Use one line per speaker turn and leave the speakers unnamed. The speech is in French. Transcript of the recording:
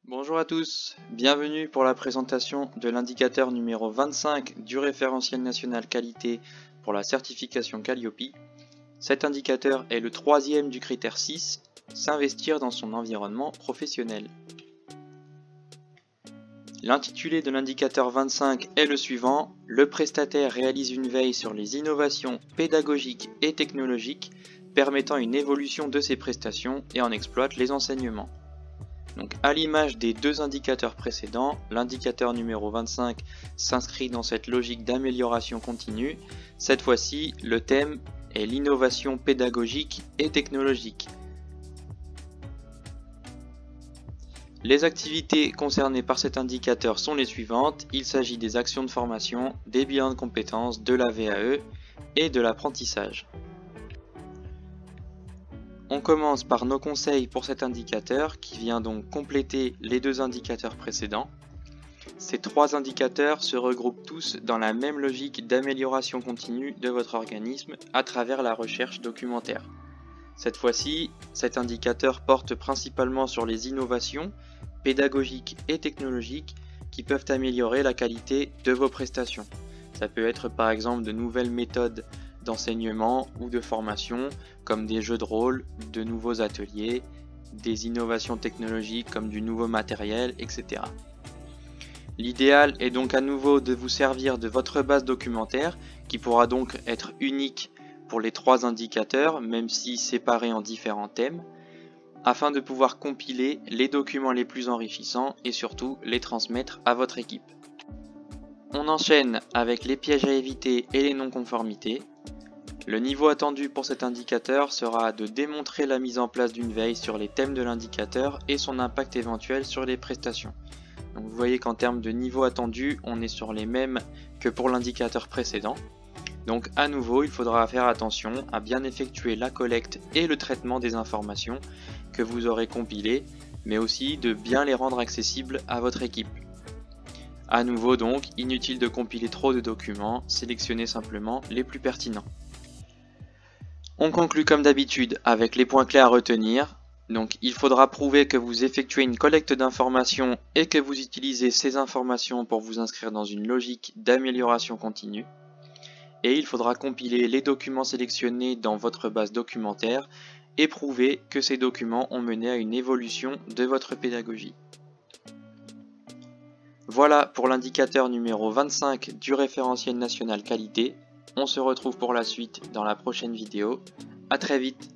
Bonjour à tous, bienvenue pour la présentation de l'indicateur numéro 25 du référentiel national qualité pour la certification Qualiopi. Cet indicateur est le troisième du critère 6, s'investir dans son environnement professionnel. L'intitulé de l'indicateur 25 est le suivant: le prestataire réalise une veille sur les innovations pédagogiques et technologiques permettant une évolution de ses prestations et en exploite les enseignements. Donc, à l'image des deux indicateurs précédents, l'indicateur numéro 25 s'inscrit dans cette logique d'amélioration continue. Cette fois-ci, le thème est l'innovation pédagogique et technologique. Les activités concernées par cet indicateur sont les suivantes. Il s'agit des actions de formation, des bilans de compétences, de la VAE et de l'apprentissage. On commence par nos conseils pour cet indicateur qui vient donc compléter les deux indicateurs précédents. Ces trois indicateurs se regroupent tous dans la même logique d'amélioration continue de votre organisme à travers la recherche documentaire. Cette fois-ci, cet indicateur porte principalement sur les innovations pédagogiques et technologiques qui peuvent améliorer la qualité de vos prestations. Ça peut être par exemple de nouvelles méthodes d'enseignement ou de formation comme des jeux de rôle, de nouveaux ateliers, des innovations technologiques comme du nouveau matériel, etc. L'idéal est donc à nouveau de vous servir de votre base documentaire qui pourra donc être unique pour les trois indicateurs, même si séparés en différents thèmes, afin de pouvoir compiler les documents les plus enrichissants et surtout les transmettre à votre équipe. On enchaîne avec les pièges à éviter et les non-conformités. Le niveau attendu pour cet indicateur sera de démontrer la mise en place d'une veille sur les thèmes de l'indicateur et son impact éventuel sur les prestations. Donc vous voyez qu'en termes de niveau attendu, on est sur les mêmes que pour l'indicateur précédent. Donc à nouveau, il faudra faire attention à bien effectuer la collecte et le traitement des informations que vous aurez compilées, mais aussi de bien les rendre accessibles à votre équipe. À nouveau donc, inutile de compiler trop de documents, sélectionnez simplement les plus pertinents. On conclut comme d'habitude avec les points clés à retenir. Donc il faudra prouver que vous effectuez une collecte d'informations et que vous utilisez ces informations pour vous inscrire dans une logique d'amélioration continue. Et il faudra compiler les documents sélectionnés dans votre base documentaire et prouver que ces documents ont mené à une évolution de votre pédagogie. Voilà pour l'indicateur numéro 25 du référentiel national qualité. On se retrouve pour la suite dans la prochaine vidéo. À très vite.